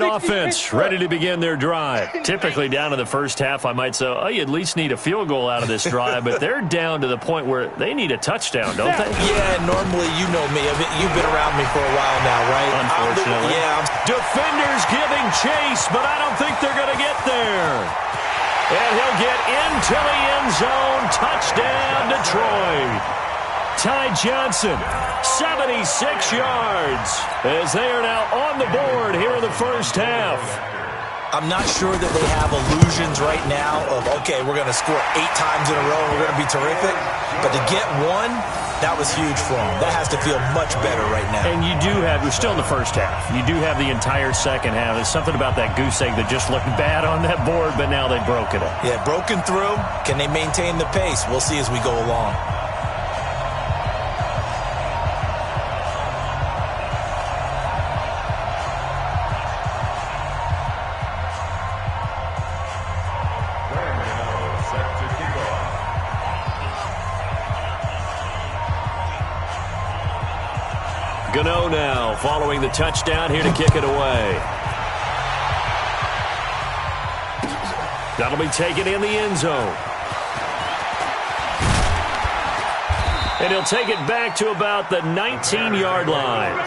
Offense ready to begin their drive. Typically down in the first half, I might say, oh, you at least need a field goal out of this drive, but they're down to the point where they need a touchdown, don't they? Yeah, normally, you know me. You've been around me for a while now, right? Unfortunately. Defenders giving chase, but I don't think they're going to get there. And he'll get into the end zone. Touchdown, Detroit. Ty Johnson, 76 yards, as they are now on the board here in the first half. I'm not sure that they have illusions right now of, okay, we're going to score 8 times in a row and we're going to be terrific. But to get one, that was huge for them. That has to feel much better right now. And you do have, we're still in the first half. You do have the entire second half. There's something about that goose egg that just looked bad on that board, but now they've broken it. Yeah, broken through. Can they maintain the pace? We'll see as we go along. Gano now following the touchdown here to kick it away. That'll be taken in the end zone. And he'll take it back to about the 19-yard line.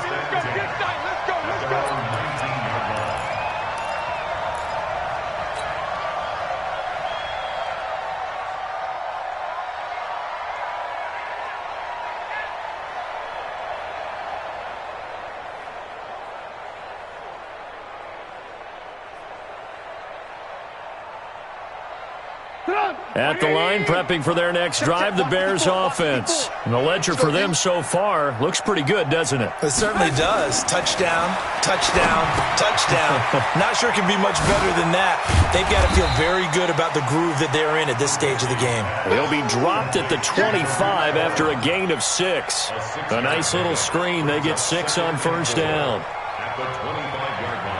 At the line, prepping for their next drive, the Bears offense. And the ledger for them so far looks pretty good, doesn't it? It certainly does. Touchdown, touchdown, touchdown. Not sure it can be much better than that. They've got to feel very good about the groove that they're in at this stage of the game. He'll be dropped at the 25 after a gain of 6. A nice little screen. They get 6 on first down. At the 25-yard line.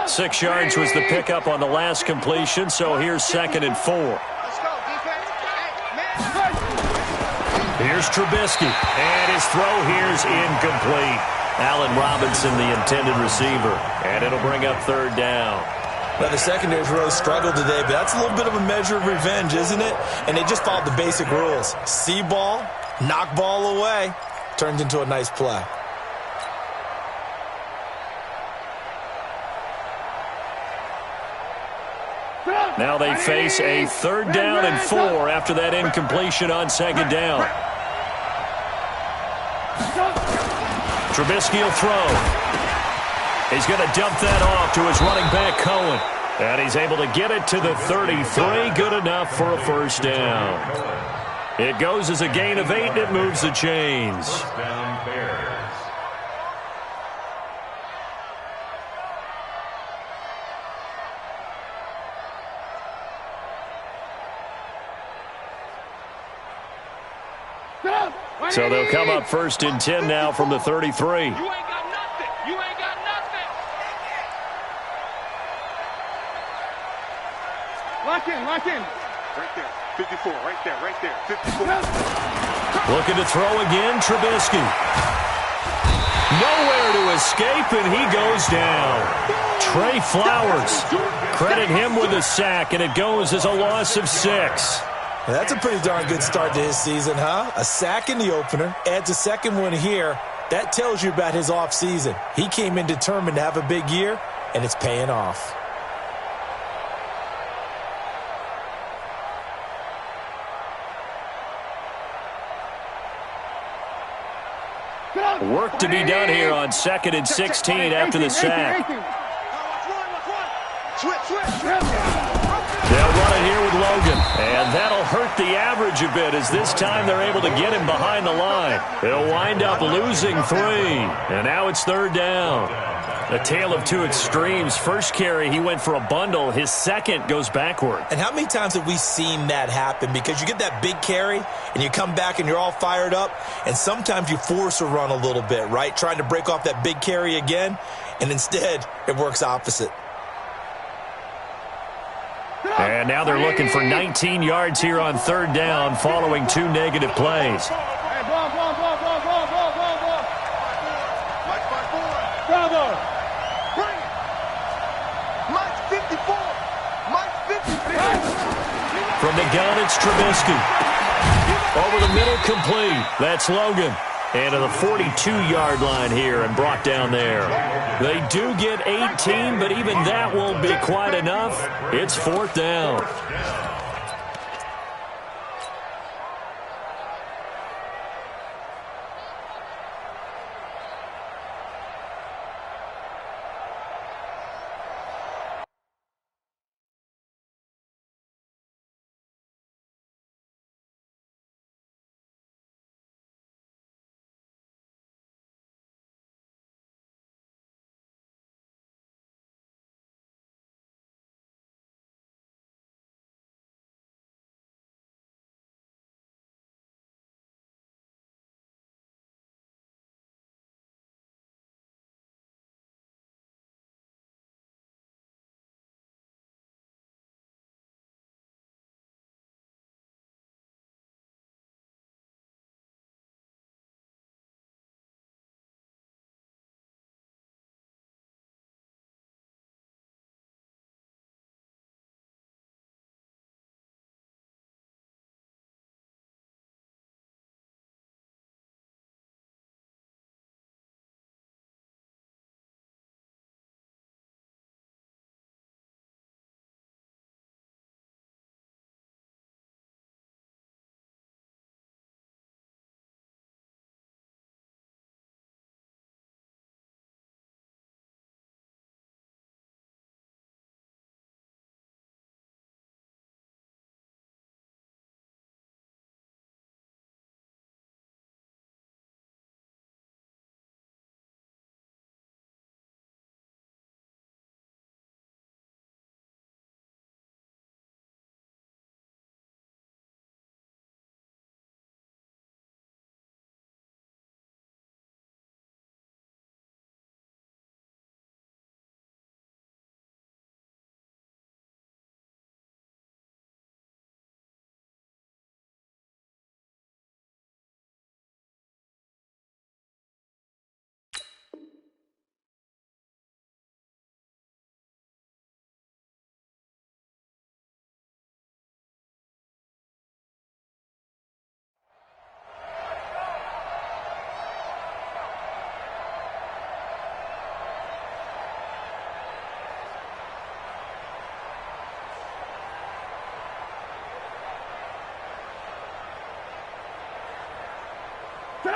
Six yards was the pickup on the last completion, so here's 2nd and 4. Here's Trubisky, and his throw here's incomplete. Allen Robinson, the intended receiver, and it'll bring up 3rd down. Well, the secondary's really struggled today, but that's a little bit of a measure of revenge, isn't it? And they just followed the basic rules. See ball, knock ball away, turned into a nice play. Now they face a 3rd down and 4 after that incompletion on 2nd down. Trubisky will throw. He's going to dump that off to his running back, Cohen. And he's able to get it to the 33. Good enough for a first down. It goes as a gain of 8, and it moves the chains. First down, Bears. So they'll come up 1st and 10 now from the 33. You ain't got nothing. You ain't got nothing. Lock in, lock in. Right there. 54, right there, right there. 54. Looking to throw again, Trubisky. Nowhere to escape, and he goes down. Trey Flowers. Credit him with a sack, and it goes as a loss of 6. That's a pretty darn good start to his season, huh? A sack in the opener, adds a 2nd one here. That tells you about his offseason. He came in determined to have a big year, and it's paying off. Work to be done here on 2nd and 16 after the sack. They'll run it here with Logan, and that'll hurt the average a bit as this time they're able to get him behind the line. They'll wind up losing 3, and now it's 3rd down. A tale of two extremes. First carry, he went for a bundle. His second goes backward. And how many times have we seen that happen? Because you get that big carry, and you come back and you're all fired up, and sometimes you force a run a little bit, right? Trying to break off that big carry again, and instead it works opposite. And now they're looking for 19 yards here on third down following 2 negative plays. Bravo! Bring it! Mike's 54! Mike's 54! From the gun, it's Trubisky. Over the middle, complete. That's Logan. And to the 42-yard line here and brought down there. They do get 18, but even that won't be quite enough. It's fourth down.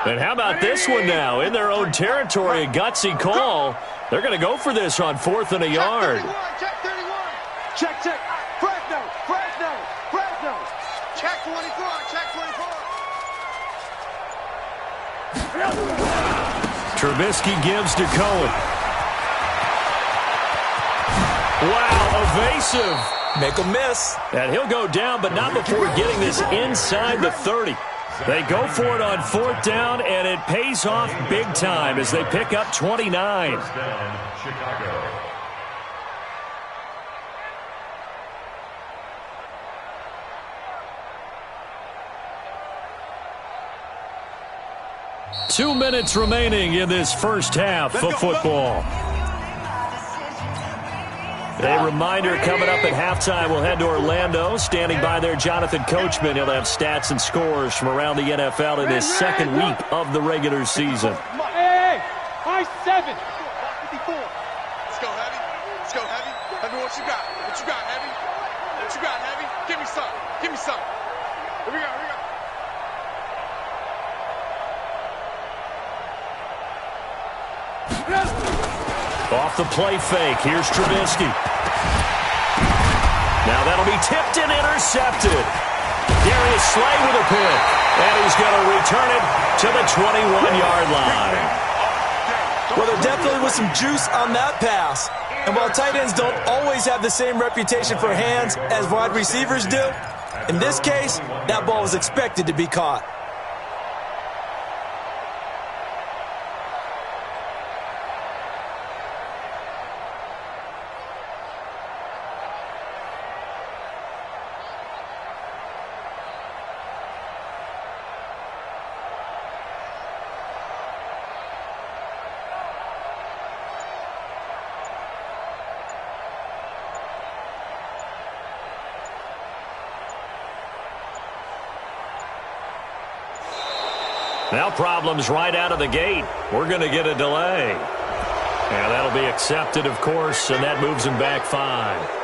And how about this one now? In their own territory, a gutsy call. They're going to go for this on 4th and a yard. Check 31! Check, check! Fresno! Fresno! Fresno! Check 24! Check 24! Trubisky gives to Cohen. Wow, evasive. Make a miss. And he'll go down, but not before getting this inside the 30. They go for it on 4th down, and it pays off big time as they pick up 29. Chicago. 2 minutes remaining in this first half of football. A reminder coming up at halftime, we'll head to Orlando. Standing by there, Jonathan Coachman. He'll have stats and scores from around the NFL in his second week of the regular season. Hey, high 7. 54. Let's go, Heavy. Let's go, Heavy. Heavy, what you got? What you got, Heavy? What you got, Heavy? Give me some. Give me some. Here we go, here we go. Off the play fake, here's Trubisky. Now that'll be tipped and intercepted. Darius Slay with a pick. And he's going to return it to the 21-yard line. Well, there definitely was some juice on that pass. And while tight ends don't always have the same reputation for hands as wide receivers do, in this case, that ball was expected to be caught. Now problems right out of the gate. We're going to get a delay. And that'll be accepted, of course, and that moves him back 5.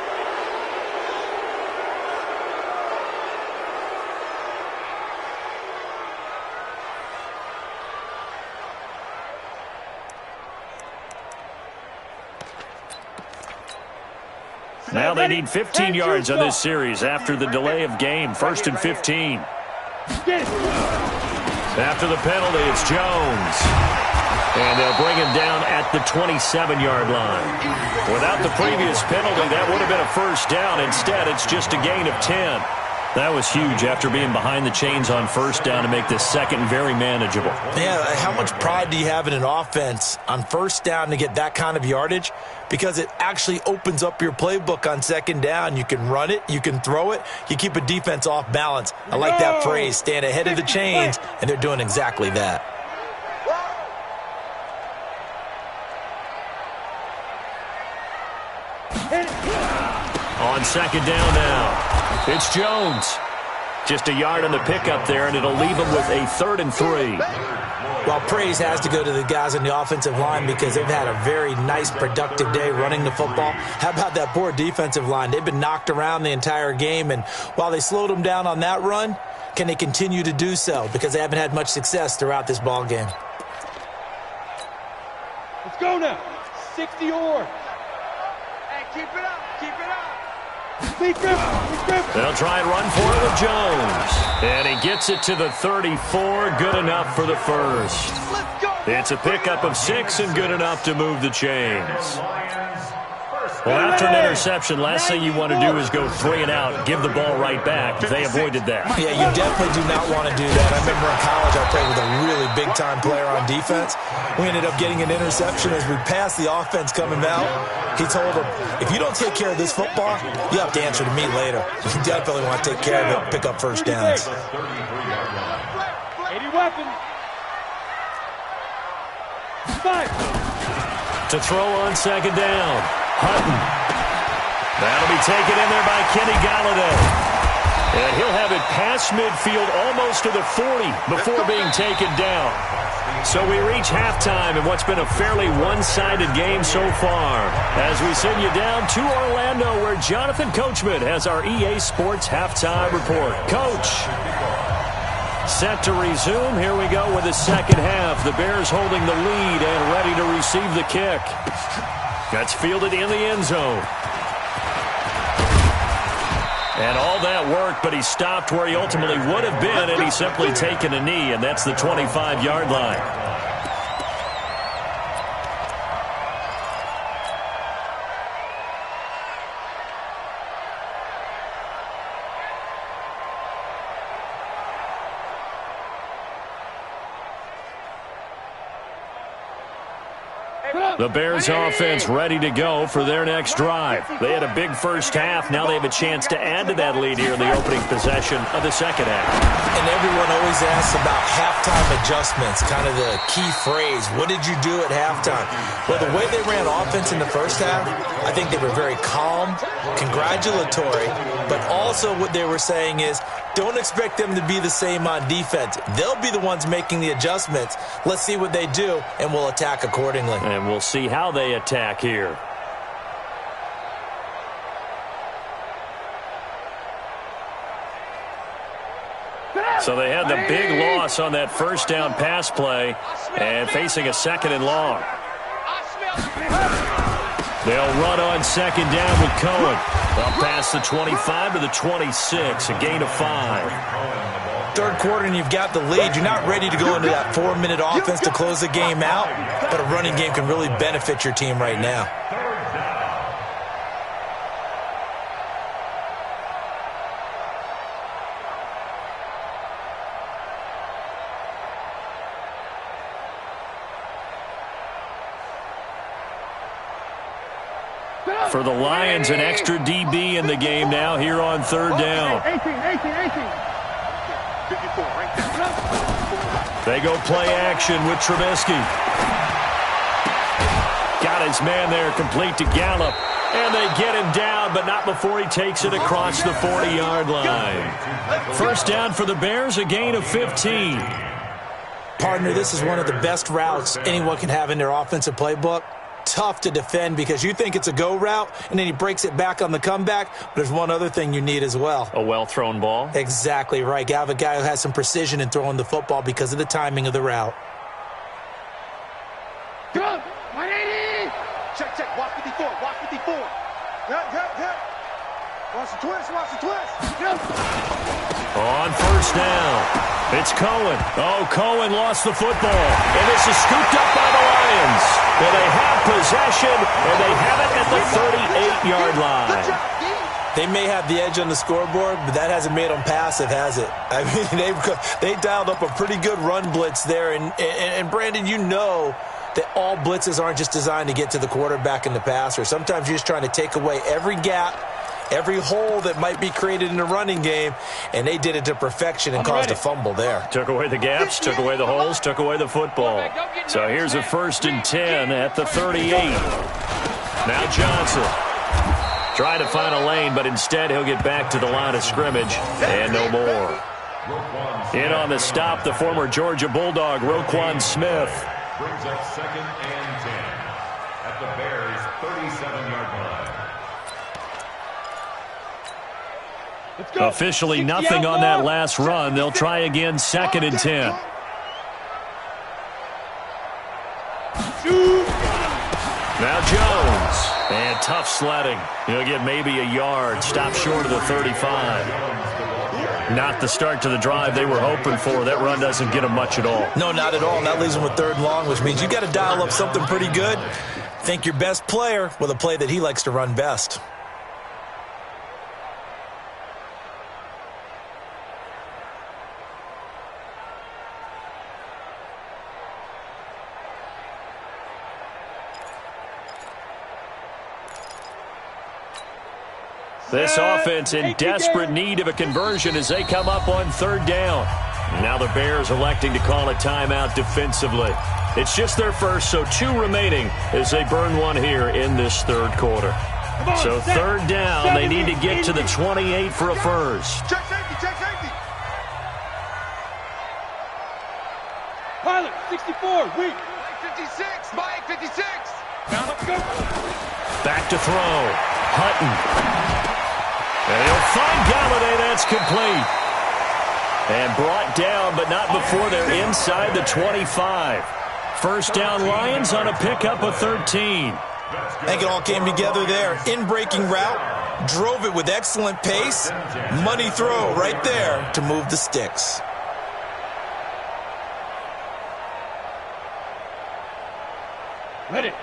Now they need 15 yards on this series after the delay of game. 1st and 15. After the penalty, it's Jones. And they'll bring him down at the 27-yard line. Without the previous penalty, that would have been a first down. Instead, it's just a gain of 10. That was huge after being behind the chains on first down to make this second very manageable. Yeah, how much pride do you have in an offense on first down to get that kind of yardage? Because it actually opens up your playbook on second down. You can run it, you can throw it, you keep a defense off balance. I like that phrase, stand ahead of the chains, and they're doing exactly that. On second down now. It's Jones. Just a yard on the pickup there, and it'll leave him with a 3rd and 3. Well, praise has to go to the guys on the offensive line because they've had a very nice, productive day running the football. How about that poor defensive line? They've been knocked around the entire game, and while they slowed them down on that run, can they continue to do so? Because they haven't had much success throughout this ball game. Let's go now. 60 or. Hey, keep it up. Keep it up. They'll try and run for it with Jones. And he gets it to the 34. Good enough for the first. It's a pickup of 6 and good enough to move the chains. Well, after an interception, last thing you want to do is go 3 and out, give the ball right back. They avoided that. Yeah, you definitely do not want to do that. I remember in college I played with a really big-time player on defense. We ended up getting an interception as we passed the offense coming out. He told him, if you don't take care of this football, you have to answer to me later. You definitely want to take care of it, pick up first downs. 80 weapons. 5. To throw on second down. Hutton. That'll be taken in there by Kenny Galladay. And he'll have it past midfield almost to the 40 before being taken down. So we reach halftime in what's been a fairly one-sided game so far. As we send you down to Orlando where Jonathan Coachman has our EA Sports halftime report. Coach. Set to resume. Here we go with the second half. The Bears holding the lead and ready to receive the kick. That's fielded in the end zone. And all that worked, but he stopped where he ultimately would have been, and he's simply taken a knee, and that's the 25-yard line. The Bears offense ready to go for their next drive. They had a big first half. Now they have a chance to add to that lead here in the opening possession of the second half. And everyone always asks about halftime adjustments, kind of the key phrase. What did you do at halftime? Well, the way they ran offense in the first half, I think they were very calm, congratulatory, but also what they were saying is, don't expect them to be the same on defense. They'll be the ones making the adjustments. Let's see what they do, and we'll attack accordingly. And we'll see how they attack here. So they had the big loss on that first down pass play and facing a 2nd and long. They'll run on second down with Cohen. Up past the 25 to the 26, a gain of 5. Third quarter and you've got the lead. You're not ready to go into that 4-minute offense to close the game out, but a running game can really benefit your team right now. For the Lions, an extra DB in the game now here on third down. 18. They go play action with Trubisky. Got his man there complete to Gallup. And they get him down, but not before he takes it across the 40-yard line. First down for the Bears, a gain of 15. Partner, this is one of the best routes anyone can have in their offensive playbook. Tough to defend because you think it's a go route, and then he breaks it back on the comeback. But there's one other thing you need as well. A well-thrown ball? Exactly right. You have a guy who has some precision in throwing the football because of the timing of the route. Go! 180! Check, check. Watch 54. Watch 54. Yep. Watch the twist. Watch the twist. Yep. On first down, it's Cohen. Oh, Cohen lost the football. And this is scooped up by the Lions. Well, they have possession, and they have it at the 38-yard line. They may have the edge on the scoreboard, but that hasn't made them passive, has it? I mean, they dialed up a pretty good run blitz there. And Brandon, you know that all blitzes aren't just designed to get to the quarterback and the passer. Sometimes you're just trying to take away every gap, every hole that might be created in the running game, and they did it to perfection and caused a fumble there. Took away the gaps, took away the holes, took away the football. So here's a 1st and 10 at the 38. Now Johnson trying to find a lane, but instead he'll get back to the line of scrimmage, and no more. In on the stop, the former Georgia Bulldog, Roquan Smith. Brings up 2nd and 10 at the Bears' 37-yard line. Officially nothing on that last run. They'll try again, 2nd and 10. Now Jones. And tough sledding. He'll get maybe a yard. Stop short of the 35. Not the start to the drive they were hoping for. That run doesn't get them much at all. No, not at all. And that leaves them with 3rd and long, which means you got to dial up something pretty good. Think your best player with a play that he likes to run best. This offense in desperate need of a conversion as they come up on 3rd down. Now the Bears electing to call a timeout defensively. It's just their first, so 2 remaining as they burn one here in this 3rd quarter. So 3rd down, they need to get to the 28 for a first. Check safety, check safety. Pilot, 64, weak. 56, Mike, 56. Now let's go. Back to throw. Hutton. And he'll find Galladay. That's complete. And brought down, but not before they're inside the 25. First down Lions on a pickup of 13. I think it all came together there. In-breaking route, drove it with excellent pace. Money throw right there to move the sticks. Ready.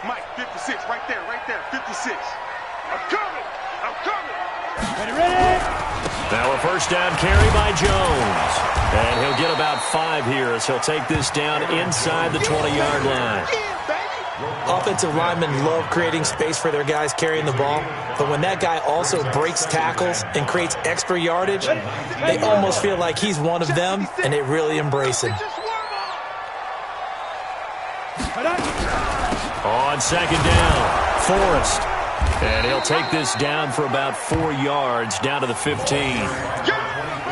Mike, 56, right there, 56. I'm coming. Ready. Now a first down carry by Jones. And he'll get about 5 here as he'll take this down inside the 20-yard line. Offensive linemen love creating space for their guys carrying the ball, but when that guy also breaks tackles and creates extra yardage, they almost feel like he's one of them, and they really embrace him. On 2nd down, Forrest. And he'll take this down for about 4 yards, down to the 15.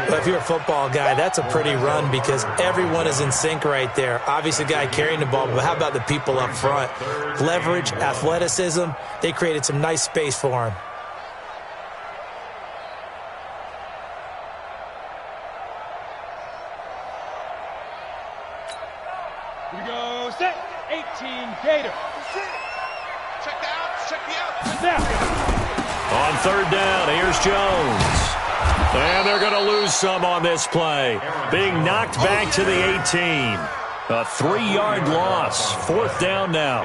But if you're a football guy, that's a pretty run because everyone is in sync right there. Obviously, the guy carrying the ball, but how about the people up front? Leverage, athleticism, they created some nice space for him. Here we go, set. 18, Gator. Check the outs, check the outs. On 3rd down, here's Jones. And they're going to lose some on this play. Being knocked back to the 18. A 3-yard loss. 4th down now.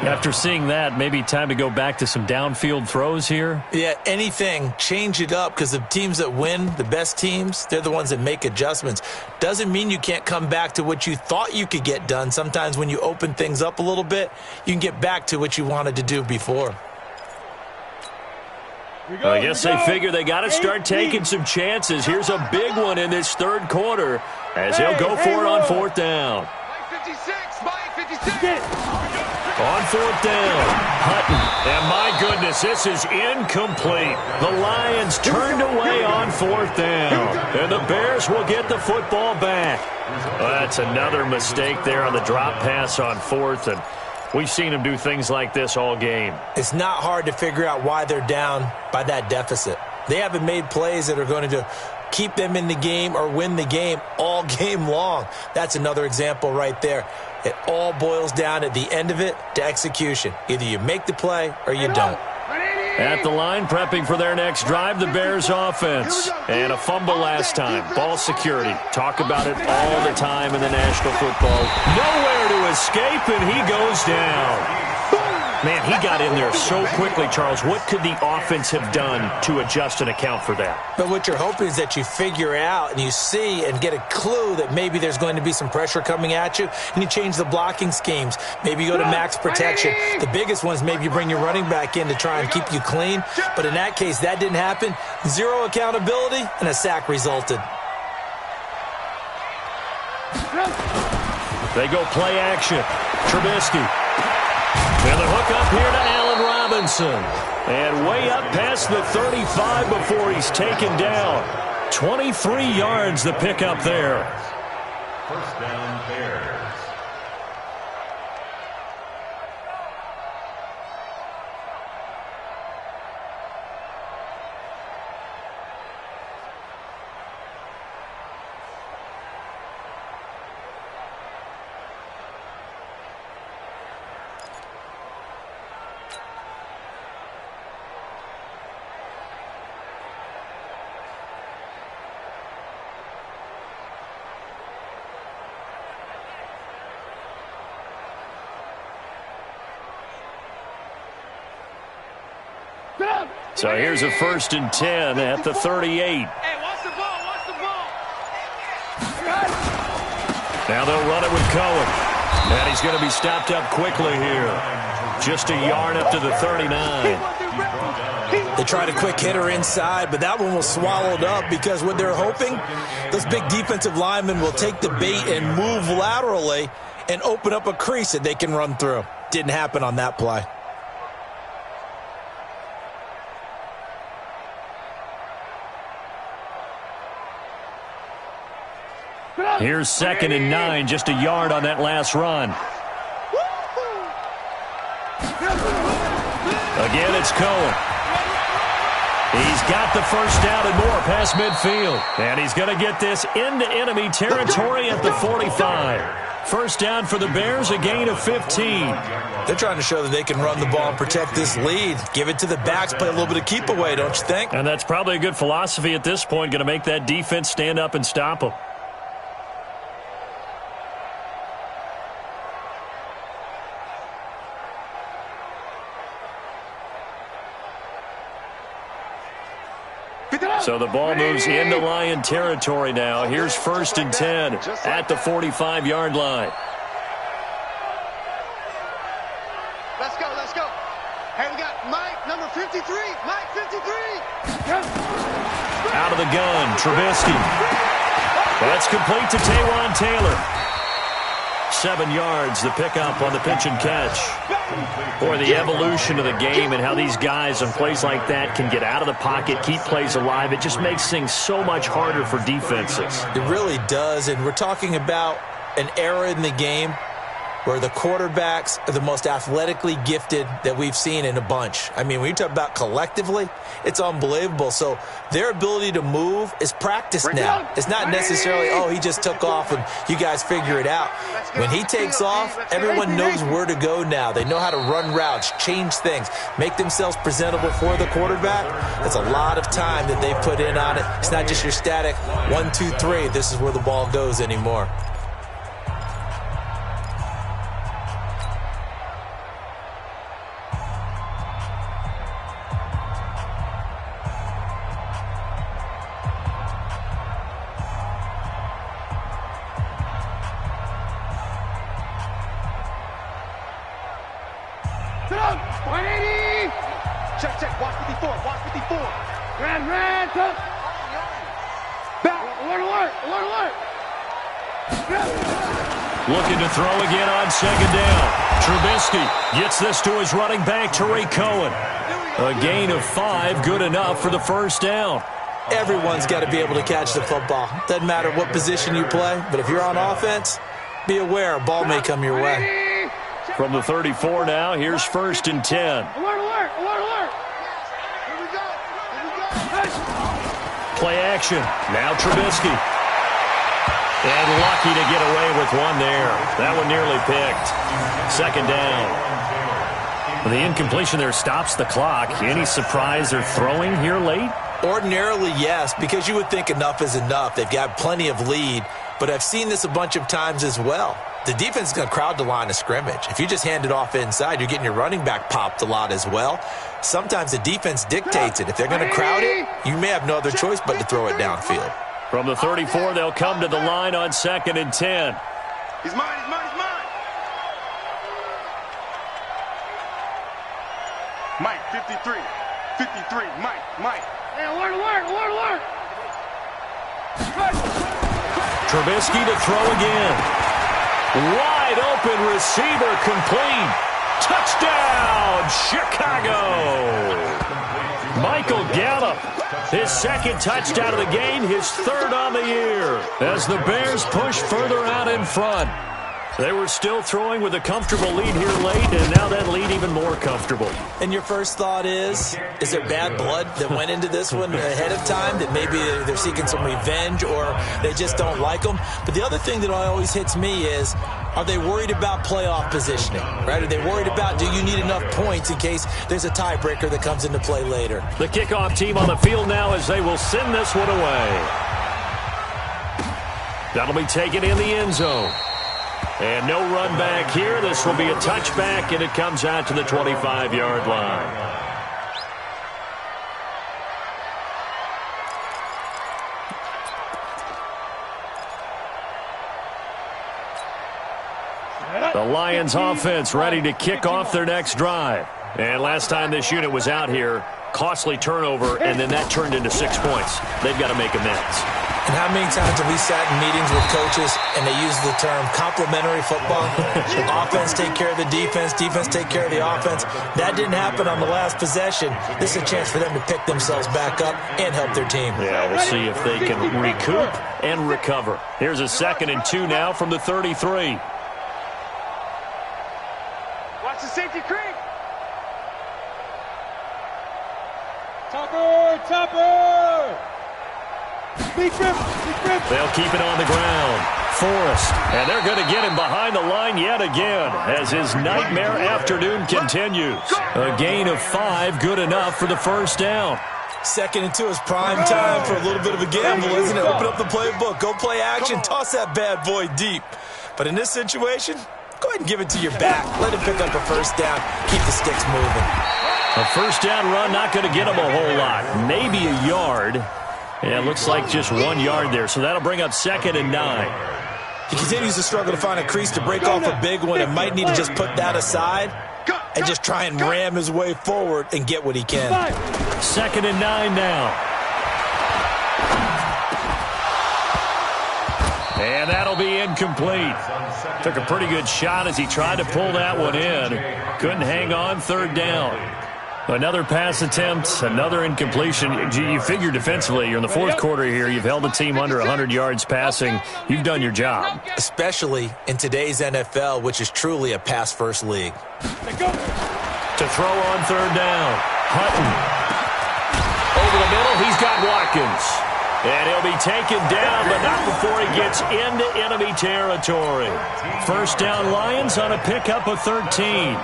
After seeing that, maybe time to go back to some downfield throws here. Yeah, anything. Change it up because the teams that win, the best teams, they're the ones that make adjustments. Doesn't mean you can't come back to what you thought you could get done. Sometimes when you open things up a little bit, you can get back to what you wanted to do before. I guess they figure they got to start taking some chances. Here's a big one in this 3rd quarter as he'll go for it on 4th down. Mike 56, Mike 56. On fourth down, Hutton. And my goodness, this is incomplete. The Lions turned away on fourth down. And the Bears will get the football back. That's another mistake there on the drop pass on fourth. And we've seen them do things like this all game. It's not hard to figure out why they're down by that deficit. They haven't made plays that are going to keep them in the game or win the game all game long. That's another example right there. It all boils down at the end of it to execution. Either you make the play or you don't. At the line, prepping for their next drive, the Bears offense. And a fumble last time. Ball security. Talk about it all the time in the National Football. Nowhere to escape, and he goes down. Man, he got in there so quickly, Charles. What could the offense have done to adjust and account for that? But what you're hoping is that you figure out and you see and get a clue that maybe there's going to be some pressure coming at you, and you change the blocking schemes. Maybe you go to max protection. The biggest one is maybe you bring your running back in to try and keep you clean. But in that case, that didn't happen. Zero accountability, and a sack resulted. They go play action. Trubisky. And the hook up here to Allen Robinson. And way up past the 35 before he's taken down. 23 yards the pickup there. First down, Bears. So here's a 1st and 10 at the 38. Hey, watch the ball, watch the ball. Now they'll run it with Cohen. And he's going to be stopped up quickly here. Just a yard up to the 39. They tried a quick hitter inside, but that one was swallowed up because what they're hoping, those big defensive linemen will take the bait and move laterally and open up a crease that they can run through. Didn't happen on that play. Here's 2nd and 9, just a yard on that last run. Again, it's Cohen. He's got the first down and more past midfield. And he's going to get this into enemy territory at the 45. First down for the Bears, a gain of 15. They're trying to show that they can run the ball and protect this lead. Give it to the backs, play a little bit of keep away, don't you think? And that's probably a good philosophy at this point, going to make that defense stand up and stop them. So the ball moves into Lion territory now. Here's 1st and 10 at the 45-yard line. Let's go, let's go. Hey, we got Mike, number 53. Mike, 53. Out of the gun, Trubisky. That's complete to Taywan Taylor. 7 yards, the pickup on the pitch and catch. Boy, the evolution of the game and how these guys on plays like that can get out of the pocket, keep plays alive, it just makes things so much harder for defenses. It really does, and we're talking about an era in the game where the quarterbacks are the most athletically gifted that we've seen in a bunch. I mean, when you talk about collectively, it's unbelievable. So their ability to move is practiced now. It's not necessarily, oh, he just took off and you guys figure it out. When he takes off, everyone knows where to go now. They know how to run routes, change things, make themselves presentable for the quarterback. That's a lot of time that they put in on it. It's not just your static 1, 2, 3. This is where the ball goes anymore. Check, watch 54, watch 54. Red, top. Back, alert. Looking to throw again on 2nd down. Trubisky gets this to his running back, Tariq Cohen. A gain of 5, good enough for the first down. Everyone's got to be able to catch the football. Doesn't matter what position you play, but if you're on offense, be aware a ball may come your way. From the 34 now, here's 1st and 10. Alert, alert, alert, alert. Here we go. Play action. Now Trubisky. And lucky to get away with one there. That one nearly picked. 2nd down. The incompletion there stops the clock. Any surprise they're throwing here late? Ordinarily, yes, because you would think enough is enough. They've got plenty of lead, but I've seen this a bunch of times as well. The defense is going to crowd the line of scrimmage. If you just hand it off inside, you're getting your running back popped a lot as well. Sometimes the defense dictates it. If they're going to crowd it, you may have no other choice but to throw it downfield. From the 34, they'll come to the line on 2nd and 10. He's mine, he's mine, he's mine. Mike, 53. 53, Mike. Hey, alert, alert, alert, alert. Trubisky to throw again. Wide open receiver complete. Touchdown, Chicago. Michael Gallup, his 2nd touchdown of the game, his 3rd on the year. As the Bears push further out in front. They were still throwing with a comfortable lead here late, and now that lead even more comfortable. And your first thought is there bad blood that went into this one ahead of time, that maybe they're seeking some revenge or they just don't like them? But the other thing that always hits me is, are they worried about playoff positioning, right? Are they worried about, do you need enough points in case there's a tiebreaker that comes into play later? The kickoff team on the field now as they will send this one away. That'll be taken in the end zone. And no run back here. This will be a touchback, and it comes out to the 25-yard line. The Lions offense ready to kick off their next drive. And last time this unit was out here, costly turnover, and then that turned into 6 points. They've got to make amends. And how many times have we sat in meetings with coaches and they use the term complementary football? Offense take care of the defense, defense take care of the offense. That didn't happen on the last possession. This is a chance for them to pick themselves back up and help their team. Yeah, we'll see if they can recoup and recover. Here's a 2nd and 2 now from the 33. Watch the safety creep. Topper! They'll keep it on the ground. Forrest, and they're going to get him behind the line yet again as his nightmare afternoon continues. A gain of 5, good enough for the first down. 2nd and 2 is prime time for a little bit of a gamble, isn't it? Open up the playbook, go play action, toss that bad boy deep. But in this situation, go ahead and give it to your back. Let him pick up a first down. Keep the sticks moving. A first down run not going to get him a whole lot. Maybe a yard. Yeah, it looks like just 1 yard there, so that'll bring up 2nd and 9. He continues to struggle to find a crease to break off a big one and might need to just put that aside and just try and ram his way forward and get what he can. 2nd and 9 now. And that'll be incomplete. Took a pretty good shot as he tried to pull that one in. Couldn't hang on, 3rd down. Another pass attempt, another incompletion. You figure defensively, you're in the 4th quarter here. You've held the team under 100 yards passing. You've done your job. Especially in today's NFL, which is truly a pass-first league. To throw on 3rd down. Hutton. Over the middle, he's got Watkins. And he'll be taken down, but not before he gets into enemy territory. First down Lions on a pickup of 13.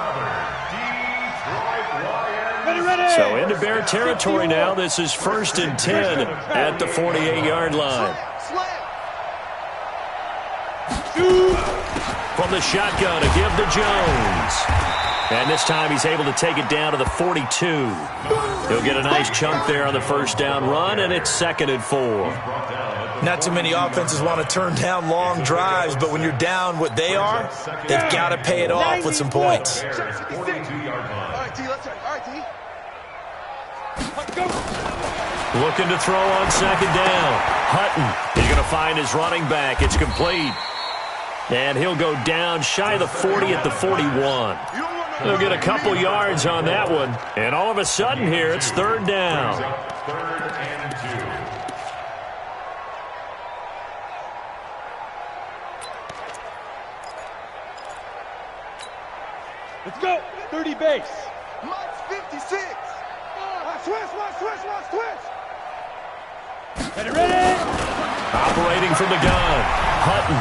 So into Bear territory now. This is 1st and 10 at the 48-yard line. From the shotgun to give to Jones. And this time he's able to take it down to the 42. He'll get a nice chunk there on the first down run, and it's 2nd and 4. Not too many offenses want to turn down long drives, but when you're down what they are, they've got to pay it off with some points. Looking to throw on 2nd down. Hutton is going to find his running back. It's complete. And he'll go down shy of the 40 at the 41. They'll get a couple yards on that one. And all of a sudden here, it's third down. Third and 2. Let's go. 30 base. Mike's 56. Switch. Ready. Operating from the gun, Hutton.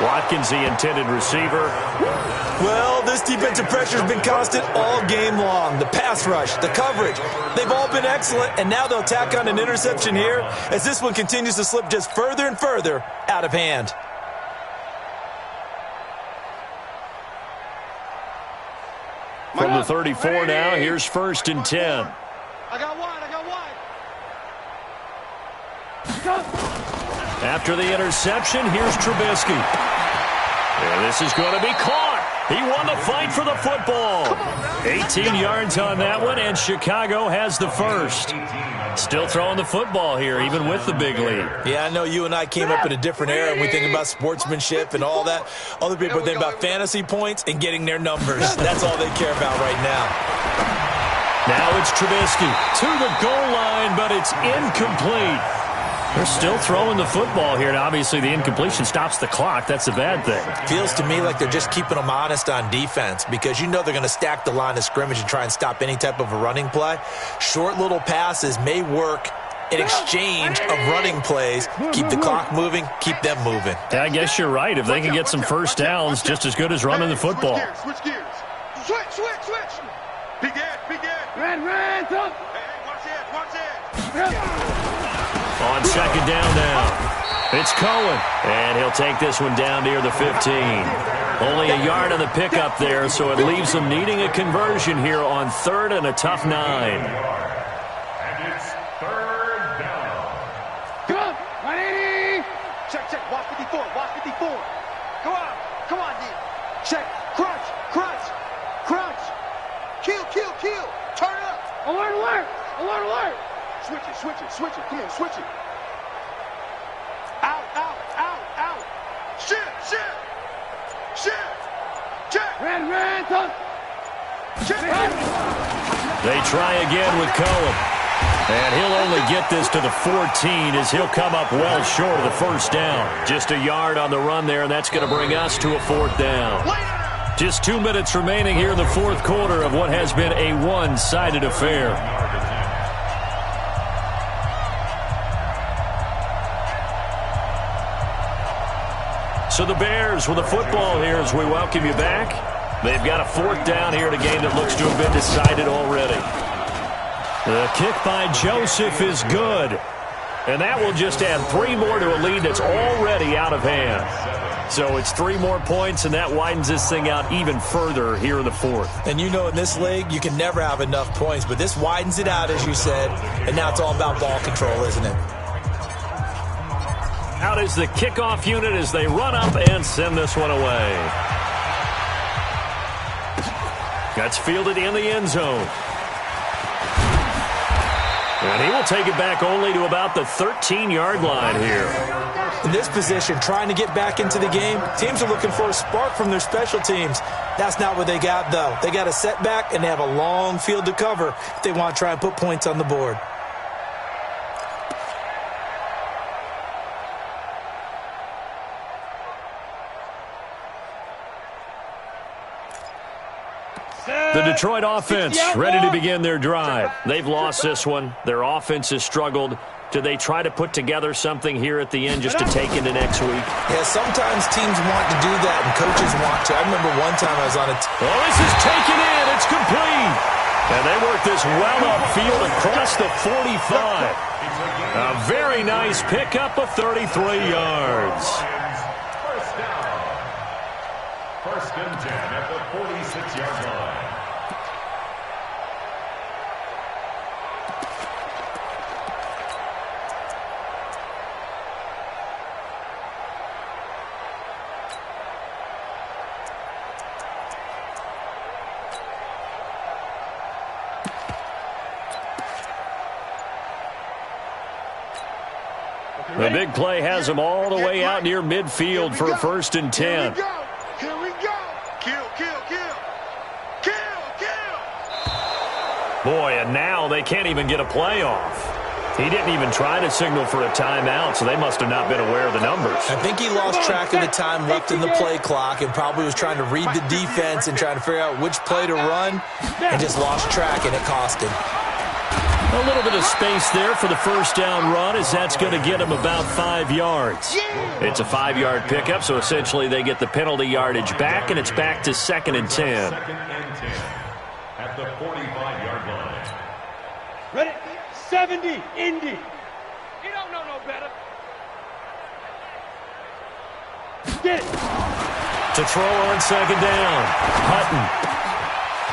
Watkins, the intended receiver. Well, this defensive pressure has been constant all game long. The pass rush, the coverage, they've all been excellent, and now they'll tack on an interception here as this one continues to slip just further and further out of hand. From the 34 now, here's first and 10. I got wide. After the interception, here's Trubisky. And this is going to be caught. He won the fight for the football. 18 yards on that one, and Chicago has the first. Still throwing the football here, even with the big lead. Yeah, I know you and I came up in a different era, and we think about sportsmanship and all that. Other people think about fantasy points and getting their numbers. That's all they care about right now. Now it's Trubisky to the goal line, but it's incomplete. They're still throwing the football here, and obviously the incompletion stops the clock. That's a bad thing. Feels to me like they're just keeping them honest on defense because you know they're going to stack the line of scrimmage and try and stop any type of a running play. Short little passes may work in exchange of running plays. Keep the clock moving, keep them moving. Yeah, I guess you're right. If they can get some first downs, just as good as running the football. Switch gears. Switch. Big end. Red, up. Hey, watch it. On second down now, it's Cohen, and he'll take this one down near the 15. Only a yard on the pickup there, so it leaves them needing a conversion here on third and a tough 9. And it's third down. Come on, 180. Check. Watch 54. Come on, D. Check. Crunch. Kill. Turn it up. Alert. Switch it. Come on, switch it. Out. Shit. Check. Red, up. Check. They try again with Cohen. And he'll only get this to the 14 as he'll come up well short of the first down. Just a yard on the run there, and that's going to bring us to a fourth down. Just 2 minutes remaining here in the fourth quarter of what has been a one-sided affair. So the Bears with the football here as we welcome you back. They've got a fourth down here in a game that looks to have been decided already. The kick by Joseph is good. And that will just add 3 more to a lead that's already out of hand. So it's 3 more points, and that widens this thing out even further here in the fourth. And you know in this league, you can never have enough points, but this widens it out, as you said, and now it's all about ball control, isn't it? Out is the kickoff unit as they run up and send this one away. That's fielded in the end zone. And he will take it back only to about the 13-yard line here. In this position, trying to get back into the game, teams are looking for a spark from their special teams. That's not what they got, though. They got a setback, and they have a long field to cover if they want to try and put points on the board. The Detroit offense ready to begin their drive. They've lost this one. Their offense has struggled. Do they try to put together something here at the end just to take into next week? Yeah, sometimes teams want to do that and coaches want to. I remember one time I was on a Oh, this is taken in. It's complete. And they work this well upfield across the 45. A very nice pickup of 33 yards. First down. First and 10 at the 46-yard line. The big play has them all the way out near midfield for a 1st and 10. Here we go. Kill, kill, kill. Kill, kill. Boy, and now they can't even get a play off. He didn't even try to signal for a timeout, so they must have not been aware of the numbers. I think he lost track of the time left in the play clock and probably was trying to read the defense and trying to figure out which play to run and just lost track, and it cost him. A little bit of space there for the 1st down run, as that's going to get him about 5 yards. It's a 5-yard pickup, so essentially they get the penalty yardage back, and it's back to 2nd and 10. 2nd and 10 at the 45-yard line. Ready? 70, Indy. You don't know no better. Get it. To throw on 2nd down. Hutton.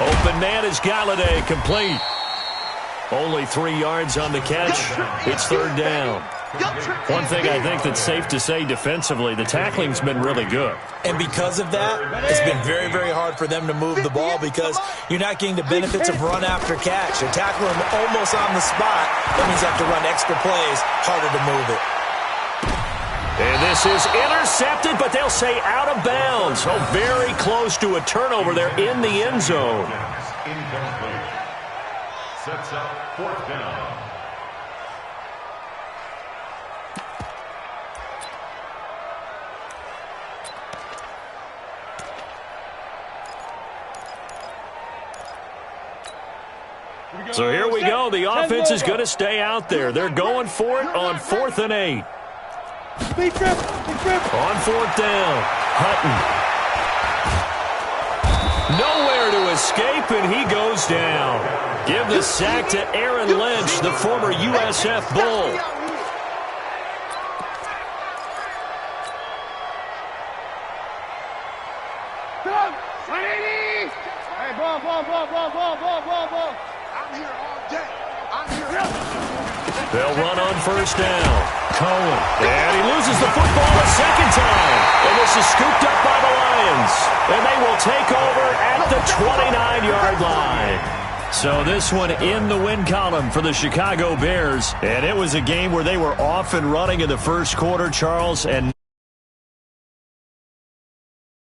Open man is Galladay, complete. Only 3 yards on the catch. It's 3rd down. One thing I think that's safe to say defensively, the tackling's been really good. And because of that, it's been very, very hard for them to move the ball because you're not getting the benefits of run after catch. You're tackling them almost on the spot. That means you have to run extra plays, harder to move it. And this is intercepted, but they'll say out of bounds. Oh, very close to a turnover there in the end zone. Incomplete. Sets up 4th down. So here we go. The offense is going to stay out there. They're going for it on 4th and 8. On 4th down, Hutton. Nowhere to escape, and he goes down. Give the sack to Aaron Lynch, the former USF Bull. They'll run on 1st down. Cohen. And he loses the football a 2nd time. And this is scooped up by the Lions. And they will take over at the 29-yard line. So this one in the win column for the Chicago Bears. And it was a game where they were off and running in the 1st quarter, Charles, and